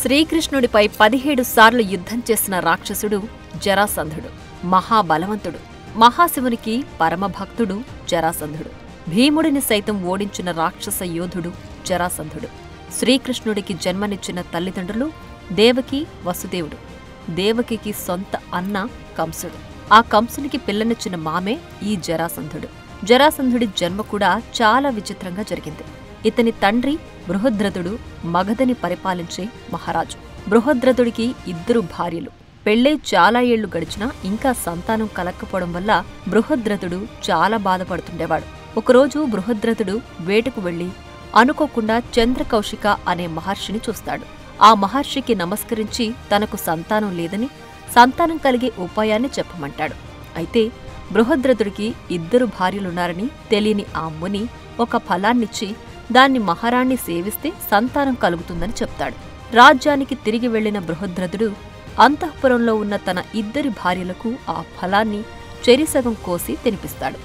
శ్రీకృష్ణుడిపై 17 సార్లు యుద్ధం చేసిన రాక్షసుడు జరాసంధుడు. మహాబలవంతుడు, మహాశివునికి పరమభక్తుడు జరాసంధుడు. భీముడిని సైతం ఓడించిన రాక్షస యోధుడు జరాసంధుడు. శ్రీకృష్ణుడికి జన్మనిచ్చిన తల్లిదండ్రులు దేవకి, వసుదేవుడు. దేవకికి సొంత అన్న కంసుడు. ఆ కంసునికి పిల్లనిచ్చిన మామే ఈ జరాసంధుడు. జరాసంధుడి జన్మ కూడా చాలా విచిత్రంగా జరిగింది. ఇతని తండ్రి బృహద్రథుడు మగధని పరిపాలించే మహారాజు. బృహద్రథుడికి 2 భార్యలు. పెళ్ళై చాలా ఏళ్లు గడిచినా ఇంకా సంతానం కలక్కపోవడం వల్ల బృహద్రథుడు చాలా బాధపడుతుండేవాడు. ఒకరోజు బృహద్రథుడు వేటకు వెళ్లి అనుకోకుండా చంద్రకౌశిక అనే మహర్షిని చూస్తాడు. ఆ మహర్షికి నమస్కరించి తనకు సంతానం లేదని, సంతానం కలిగే ఉపాయాన్ని చెప్పమంటాడు. అయితే బృహద్రథుడికి 2 భార్యలున్నారని తెలియని ఆ ముని ఒక ఫలాన్నిచ్చి దాన్ని మహారాణ్ణి సేవిస్తే సంతానం కలుగుతుందని చెప్తాడు. రాజ్యానికి తిరిగి వెళ్లిన బృహద్రథుడు అంతఃపురంలో ఉన్న తన 2 భార్యలకు ఆ ఫలాన్ని చెరిసగం కోసి తినిపిస్తాడు.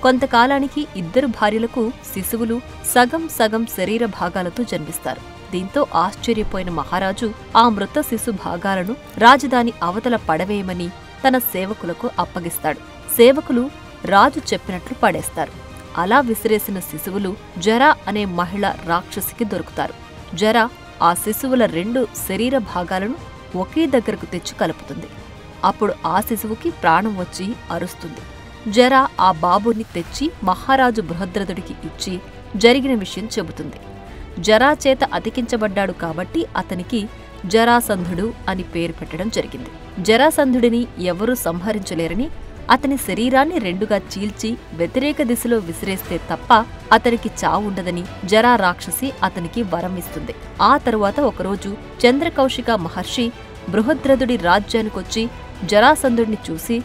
కొంతకాలానికి 2 భార్యలకు శిశువులు సగం సగం శరీర భాగాలతో జన్మిస్తారు. దీంతో ఆశ్చర్యపోయిన మహారాజు ఆ మృత శిశు భాగాలను రాజధాని అవతల పడవేయమని తన సేవకులకు అప్పగిస్తాడు. సేవకులు రాజు చెప్పినట్లు పడేస్తారు. అలా విసిరేసిన శిశువులు జర అనే మహిళ రాక్షసికి దొరుకుతారు. జర ఆ శిశువుల 2 శరీర భాగాలను ఒకే దగ్గరకు తెచ్చి కలుపుతుంది. అప్పుడు ఆ శిశువుకి ప్రాణం వచ్చి అరుస్తుంది. జర ఆ బాబుని తెచ్చి మహారాజు బృహద్రథుడికి ఇచ్చి జరిగిన విషయం చెబుతుంది. జరా చేత అతికించబడ్డాడు కాబట్టి అతనికి జరాసంధుడు అని పేరు పెట్టడం జరిగింది. జరాసంధుడిని ఎవరూ సంహరించలేరని, అతని శరీరాన్ని 2గా చీల్చి వ్యతిరేక దిశలో విసిరేస్తే తప్ప అతనికి చావుండదని జరా రాక్షసి అతనికి వరం ఇస్తుంది. ఆ తరువాత ఒకరోజు చంద్రకౌశిక మహర్షి బృహద్రథుడి రాజ్యానికొచ్చి జరాసంధుడిని చూసి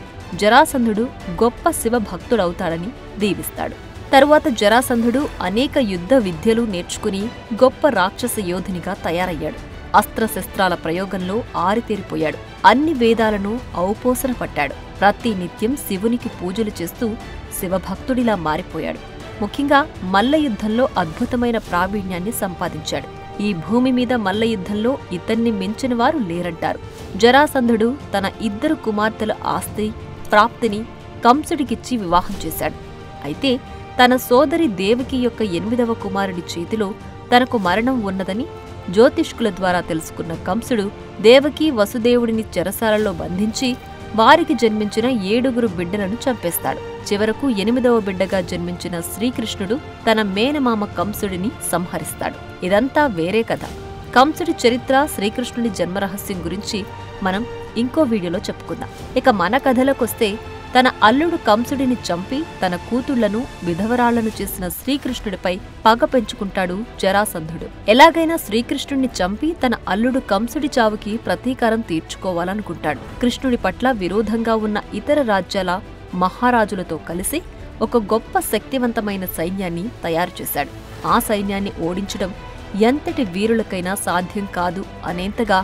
జరాసంధుడు గొప్ప శివభక్తుడవుతాడని దీవిస్తాడు. తరువాత జరాసంధుడు అనేక యుద్ధ విద్యలు నేర్చుకుని గొప్ప రాక్షస యోధునిగా తయారయ్యాడు. అస్త్రశస్త్రాల ప్రయోగంలో ఆరితేరిపోయాడు. అన్ని వేదాలను ఔపోసన పట్టాడు. ప్రతి నిత్యం శివునికి పూజలు చేస్తూ శివభక్తుడిలా మారిపోయాడు. ముఖ్యంగా మల్లయుద్ధంలో అద్భుతమైన ప్రావీణ్యాన్ని సంపాదించాడు. ఈ భూమి మీద మల్లయుద్ధంలో ఇతన్ని మించిన వారు లేరంటారు. జరాసంధుడు తన 2 కుమార్తెల ఆస్తి ప్రాప్తిని కంసుడికిచ్చి వివాహం చేశాడు. అయితే తన సోదరి దేవకి యొక్క 8వ కుమారుడి చేతిలో తనకు మరణం ఉన్నదని జ్యోతిష్కుల ద్వారా తెలుసుకున్న కంసుడు దేవకి, వసుదేవుడిని చెరసాలలో బంధించి వారికి జన్మించిన 7 బిడ్డలను చంపేస్తాడు. చివరకు 8వ బిడ్డగా జన్మించిన శ్రీకృష్ణుడు తన మేనమామ కంసుడిని సంహరిస్తాడు. ఇదంతా వేరే కథ. కంసుడి చరిత్ర, శ్రీకృష్ణుడి జన్మరహస్యం గురించి మనం ఇంకో వీడియోలో చెప్పుకుందాం. ఇక మన కథలోకొస్తే తన అల్లుడు కంసుడిని చంపి తన కూతుళ్లను విధవరాళ్లను చేసిన శ్రీకృష్ణుడిపై పగ పెంచుకుంటాడు జరాసంధుడు. ఎలాగైనా శ్రీకృష్ణుడిని చంపి తన అల్లుడు కంసుడి చావుకి ప్రతీకారం తీర్చుకోవాలనుకుంటాడు. కృష్ణుడి పట్ల విరోధంగా ఉన్న ఇతర రాజ్యాల మహారాజులతో కలిసి ఒక గొప్ప శక్తివంతమైన సైన్యాన్ని తయారు చేశాడు. ఆ సైన్యాన్ని ఓడించడం ఎంతటి వీరులకైనా సాధ్యం కాదు అనేంతగా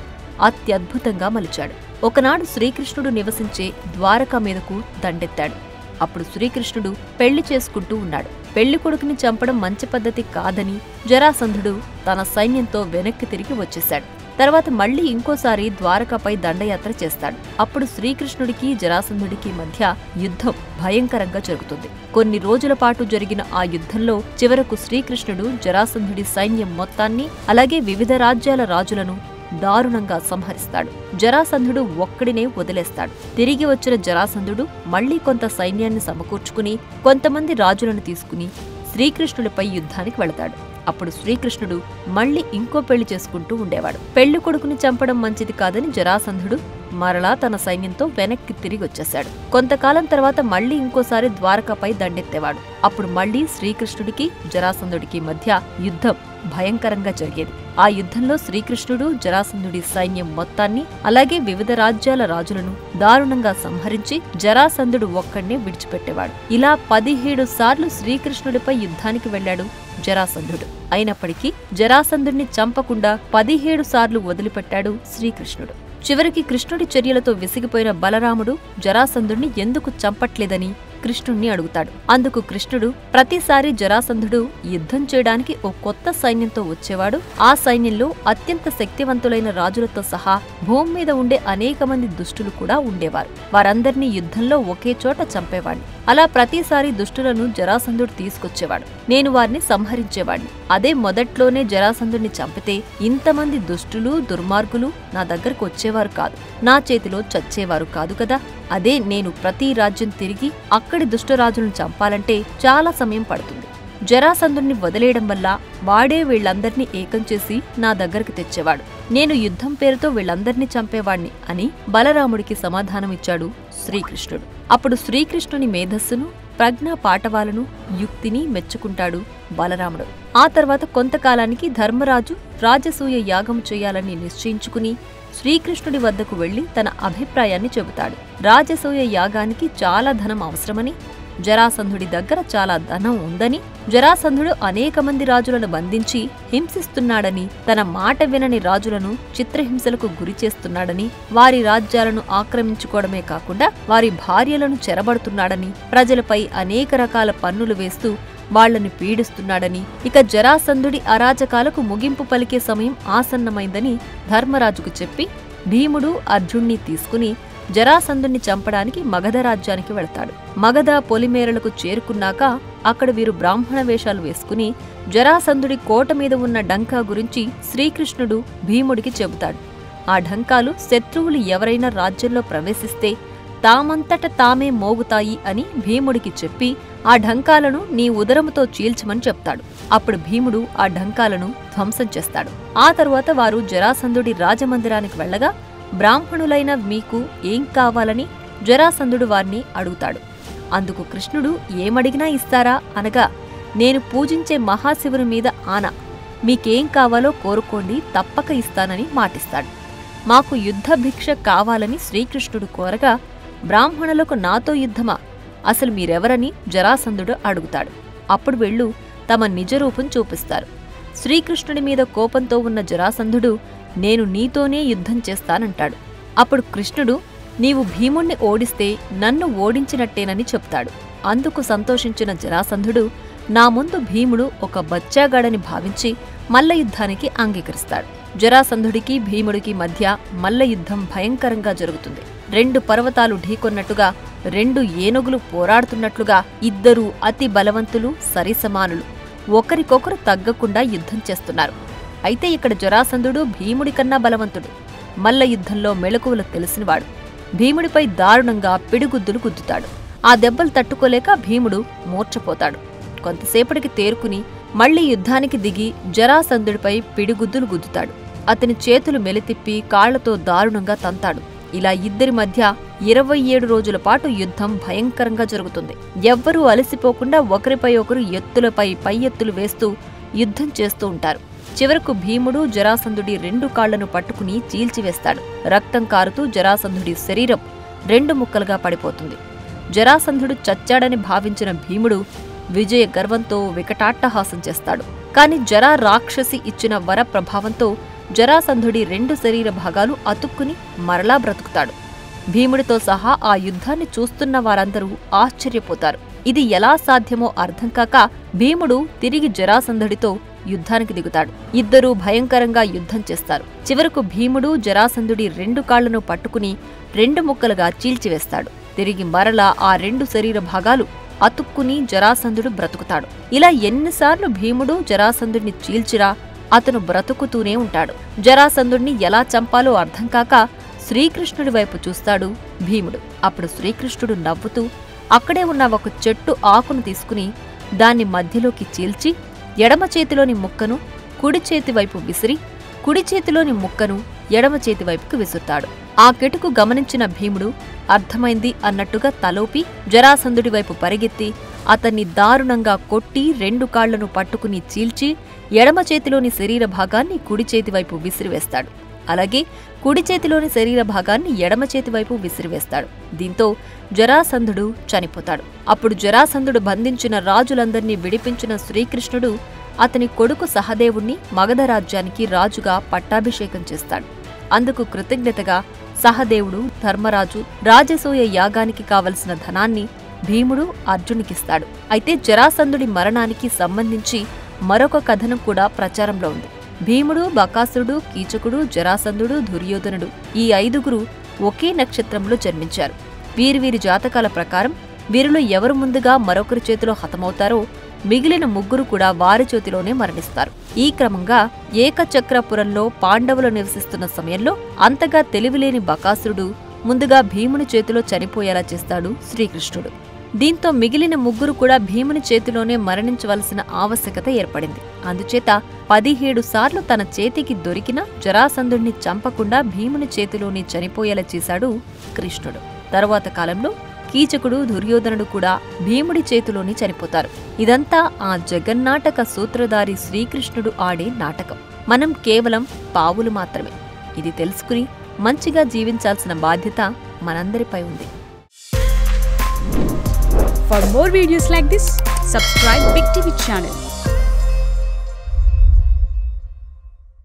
అత్యద్భుతంగా మలిచాడు. ఒకనాడు శ్రీకృష్ణుడు నివసించే ద్వారక మీదకు దండెత్తాడు. అప్పుడు శ్రీకృష్ణుడు పెళ్లి చేసుకుంటూ ఉన్నాడు. పెళ్లి కొడుకుని చంపడం మంచి పద్ధతి కాదని జరాసంధుడు తన సైన్యంతో వెనక్కి తిరిగి వచ్చేశాడు. తర్వాత మళ్లీ ఇంకోసారి ద్వారకపై దండయాత్ర చేస్తాడు. అప్పుడు శ్రీకృష్ణుడికి జరాసంధుడికి మధ్య యుద్ధం భయంకరంగా జరుగుతుంది. కొన్ని రోజుల పాటు జరిగిన ఆ యుద్ధంలో చివరకు శ్రీకృష్ణుడు జరాసంధుడి సైన్యం మొత్తాన్ని, అలాగే వివిధ రాజ్యాల రాజులను దారుణంగా సంహరిస్తాడు. జరాసంధుడు ఒక్కడినే వదిలేస్తాడు. తిరిగి వచ్చిన జరాసంధుడు మళ్లీ కొంత సైన్యాన్ని సమకూర్చుకుని కొంతమంది రాజులను తీసుకుని శ్రీకృష్ణుడిపై యుద్ధానికి వెళతాడు. అప్పుడు శ్రీకృష్ణుడు మళ్లీ ఇంకో పెళ్లి చేసుకుంటూ ఉండేవాడు. పెళ్లి కొడుకుని చంపడం మంచిది కాదని జరాసంధుడు మరలా తన సైన్యంతో వెనక్కి తిరిగి వచ్చేశాడు. కొంతకాలం తర్వాత మళ్లీ ఇంకోసారి ద్వారకపై దండెత్తేవాడు. అప్పుడు మళ్లీ శ్రీకృష్ణుడికి జరాసంధుడికి మధ్య యుద్ధం భయంకరంగా జరిగేది. ఆ యుద్ధంలో శ్రీకృష్ణుడు జరాసంధుడి సైన్యం మొత్తాన్ని, అలాగే వివిధ రాజ్యాల రాజులను దారుణంగా సంహరించి జరాసంధుడు ఒక్కడినే విడిచిపెట్టేవాడు. ఇలా 17 సార్లు శ్రీకృష్ణుడిపై యుద్ధానికి వెళ్లాడు జరాసంధుడు. అయినప్పటికీ జరాసంధుడిని చంపకుండా 17 సార్లు వదిలిపెట్టాడు శ్రీకృష్ణుడు. చివరికి కృష్ణుడి చర్యలతో విసిగిపోయిన బలరాముడు జరాసంధుడిని ఎందుకు చంపట్లేదని కృష్ణుణ్ణి అడుగుతాడు. అందుకు కృష్ణుడు, ప్రతిసారి జరాసంధుడు యుద్ధం చేయడానికి ఓ కొత్త సైన్యంతో వచ్చేవాడు. ఆ సైన్యంలో అత్యంత శక్తివంతులైన రాజులతో సహా భూమి మీద ఉండే అనేక మంది దుష్టులు కూడా ఉండేవారు. వారందర్నీ యుద్ధంలో ఒకే చోట చంపేవాడిని. అలా ప్రతిసారి దుష్టులను జరాసంధుడు తీసుకొచ్చేవాడు. నేను వారిని సంహరించేవాడిని. అదే మొదట్లోనే జరాసంధుడిని చంపితే ఇంతమంది దుష్టులు, దుర్మార్గులు నా దగ్గరకు వచ్చేవారు కాదు, నా చేతిలో చచ్చేవారు కాదు కదా. అదే నేను ప్రతి రాజ్యం తిరిగి అక్కడి దుష్టరాజులను చంపాలంటే చాలా సమయం పడుతుంది. జరాసంధుణ్ణి వదిలేయడం వల్ల వాడే వీళ్లందర్నీ ఏకం చేసి నా దగ్గరికి తెచ్చేవాడు. నేను యుద్ధం పేరుతో వీళ్లందర్నీ చంపేవాణ్ణి అని బలరాముడికి సమాధానమిచ్చాడు శ్రీకృష్ణుడు. అప్పుడు శ్రీకృష్ణుని మేధస్సును, ప్రజ్ఞా పాటవాలను, యుక్తిని మెచ్చుకుంటాడు బలరాముడు. ఆ తర్వాత కొంతకాలానికి ధర్మరాజు రాజసూయ యాగం చేయాలని నిశ్చయించుకుని శ్రీకృష్ణుడి వద్దకు వెళ్లి తన అభిప్రాయాన్ని చెబుతాడు. రాజసూయ యాగానికి చాలా ధనం అవసరమని, జరాసంధుడి దగ్గర చాలా ధనం ఉందని, జరాసంధుడు అనేక మంది రాజులను బంధించి హింసిస్తున్నాడని, తన మాట వినని రాజులను చిత్రహింసలకు గురి చేస్తున్నాడని, వారి రాజ్యాలను ఆక్రమించుకోవడమే కాకుండా వారి భార్యలను చెరబడుతున్నాడని, ప్రజలపై అనేక రకాల పన్నులు వేస్తూ వాళ్లని పీడిస్తున్నాడని, ఇక జరాసంధుడి అరాచకాలకు ముగింపు పలికే సమయం ఆసన్నమైందని ధర్మరాజుకు చెప్పి భీముడు అర్జున్ని తీసుకుని జరాసంధుణ్ణి చంపడానికి మగధ రాజ్యానికి వెళతాడు. మగధ పొలిమేరలకు చేరుకున్నాక అక్కడ వీరు బ్రాహ్మణ వేషాలు వేసుకుని జరాసంధుడి కోట మీద ఉన్న డంకా గురించి శ్రీకృష్ణుడు భీముడికి చెబుతాడు. ఆ ఢంకాలు శత్రువులు ఎవరైనా రాజ్యంలో ప్రవేశిస్తే తామంతట తామే మోగుతాయి అని భీముడికి చెప్పి ఆ ఢంకాలను నీ ఉదరముతో చీల్చమని చెప్తాడు. అప్పుడు భీముడు ఆ ఢంకాలను ధ్వంసం చేస్తాడు. ఆ తరువాత వారు జరాసంధుడి రాజమందిరానికి వెళ్లగా బ్రాహ్మణులైన మీకు ఏం కావాలని జరాసంధుడు వారిని అడుగుతాడు. అందుకు కృష్ణుడు ఏమడిగినా ఇస్తారా అనగా, నేను పూజించే మహాశివుని మీద ఆన, మీకేం కావాలో కోరుకోండి, తప్పక ఇస్తానని మాటిస్తాడు. మాకు యుద్ధ భిక్ష కావాలని శ్రీకృష్ణుడు కోరగా, బ్రాహ్మణులకు నాతో యుద్ధమా, అసలు మీరెవరని జరాసంధుడు అడుగుతాడు. అప్పుడు వీళ్లు తమ నిజరూపం చూపిస్తారు. శ్రీకృష్ణుడి మీద కోపంతో ఉన్న జరాసంధుడు, నేను నీతోనే యుద్ధం చేస్తానంటాడు. అప్పుడు కృష్ణుడు, నీవు భీముణ్ణి ఓడిస్తే నన్ను ఓడించినట్టేనని చెప్తాడు. అందుకు సంతోషించిన జరాసంధుడు, నా ముందు భీముడు ఒక బచ్చాగాడని భావించి మల్ల యుద్ధానికి అంగీకరిస్తాడు. జరాసంధుడికి భీముడికి మధ్య మల్ల యుద్ధం భయంకరంగా జరుగుతుంది. 2 పర్వతాలు ఢీకొన్నట్టుగా, 2 ఏనుగులు పోరాడుతున్నట్లుగా ఇద్దరూ అతి బలవంతులు, సరిసమానులు ఒకరికొకరు తగ్గకుండా యుద్ధం చేస్తున్నారు. అయితే ఇక్కడ జరాసంధుడు భీముడి కన్నా బలవంతుడు. మల్ల యుద్ధంలో మెళకువలు తెలిసినవాడు. భీముడిపై దారుణంగా పిడిగుద్దులు గుద్దుతాడు. ఆ దెబ్బలు తట్టుకోలేక భీముడు మూర్ఛపోతాడు. కొంతసేపటికి తేరుకుని మళ్లీ యుద్ధానికి దిగి జరాసంధుడిపై పిడిగుద్దులు గుద్దుతాడు. అతని చేతులు మెలితిప్పి కాళ్లతో దారుణంగా తంతాడు. ఇలా ఇద్దరి మధ్య 27 రోజుల పాటు యుద్ధం భయంకరంగా జరుగుతుంది. ఎవ్వరూ అలసిపోకుండా ఒకరిపై ఒకరు ఎత్తులపై పై ఎత్తులు వేస్తూ యుద్ధం చేస్తూ ఉంటారు. చివరకు భీముడు జరాసంధుడి 2 కాళ్లను పట్టుకుని చీల్చివేస్తాడు. రక్తం కారుతూ జరాసంధుడి శరీరం 2 ముక్కలుగా పడిపోతుంది. జరాసంధుడు చచ్చాడని భావించిన భీముడు విజయ గర్వంతో వికటాట్టహాసం చేస్తాడు. కాని జరా రాక్షసి ఇచ్చిన వర ప్రభావంతో జరాసంధుడి 2 శరీర భాగాలు అతుక్కుని మరలా బ్రతుకుతాడు. భీముడితో సహా ఆ యుద్ధాన్ని చూస్తున్న వారందరూ ఆశ్చర్యపోతారు. ఇది ఎలా సాధ్యమో అర్థం కాక భీముడు తిరిగి జరాసంధుడితో యుద్ధానికి దిగుతాడు. ఇద్దరూ భయంకరంగా యుద్ధం చేస్తారు. చివరకు భీముడు జరాసంధుడి 2 కాళ్లను పట్టుకుని 2 ముక్కలుగా చీల్చివేస్తాడు. తిరిగి మరలా ఆ 2 శరీర భాగాలు అతుక్కుని జరాసంధుడు బ్రతుకుతాడు. ఇలా ఎన్నిసార్లు భీముడు జరాసంధుడిని చీల్చిరా అతను బ్రతుకుతూనే ఉంటాడు. జరాసంధుడిని ఎలా చంపాలో అర్థం కాక శ్రీకృష్ణుడి వైపు చూస్తాడు భీముడు. అప్పుడు శ్రీకృష్ణుడు నవ్వుతూ అక్కడే ఉన్న ఒక చెట్టు ఆకును తీసుకుని దాన్ని మధ్యలోకి చీల్చి ఎడమ చేతిలోని ముక్కను కుడి చేతి వైపు విసిరి, కుడి చేతిలోని ముక్కను ఎడమ చేతి వైపుకు విసురుతాడు. ఆ కెటుకు గమనించిన భీముడు అర్థమైంది అన్నట్టుగా తలోపి జరాసంధుడి వైపు పరిగెత్తి అతన్ని దారుణంగా కొట్టి 2 కాళ్లను పట్టుకుని చీల్చి ఎడమ చేతిలోని శరీర భాగాన్ని కుడి చేతివైపు విసిరివేస్తాడు. అలాగే కుడి చేతిలోని శరీర భాగాన్ని ఎడమ చేతివైపు విసిరివేస్తాడు. దీంతో జరాసంధుడు చనిపోతాడు. అప్పుడు జరాసంధుడు బంధించిన రాజులందర్నీ విడిపించిన శ్రీకృష్ణుడు అతని కొడుకు సహదేవుణ్ణి మగధ రాజ్యానికి రాజుగా పట్టాభిషేకం చేస్తాడు. అందుకు కృతజ్ఞతగా సహదేవుడు ధర్మరాజు రాజసూయ యాగానికి కావలసిన ధనాన్ని భీముడు అర్జునుకిస్తాడు. అయితే జరాసంధుడి మరణానికి సంబంధించి మరొక కథనం కూడా ప్రచారంలో ఉంది. భీముడు, బకాసురుడు, కీచకుడు, జరాసంధుడు, దుర్యోధనుడు ఈ 5గురు ఒకే నక్షత్రంలో జన్మించారు. వీరి జాతకాల ప్రకారం వీరిలో ఎవరు ముందుగా మరొకరి చేతిలో హతమవుతారో మిగిలిన 3 కూడా వారి చేతిలోనే మరణిస్తారు. ఈ క్రమంగా ఏకచక్రపురంలో పాండవులు నివసిస్తున్న సమయంలో అంతగా తెలివిలేని బకాసురుడు ముందుగా భీముని చేతిలో చనిపోయేలా చేస్తాడు శ్రీకృష్ణుడు. దీంతో మిగిలిన 3 కూడా భీముని చేతిలోనే మరణించవలసిన ఆవశ్యకత ఏర్పడింది. అందుచేత 17 సార్లు తన చేతికి దొరికిన జరాసంధుడిని చంపకుండా భీముని చేతిలోనే చనిపోయేలా చేశాడు కృష్ణుడు. తరువాత కాలంలో కీచకుడు, దుర్యోధనుడు కూడా భీముడి చేతిలోనే చనిపోతారు. ఇదంతా ఆ జగన్నాటక సూత్రధారి శ్రీకృష్ణుడు ఆడే నాటకం. మనం కేవలం పావులు మాత్రమే. ఇది తెలుసుకుని మంచిగా జీవించాల్సిన బాధ్యత మనందరిపై ఉంది. For more videos like this, subscribe Big TV channel.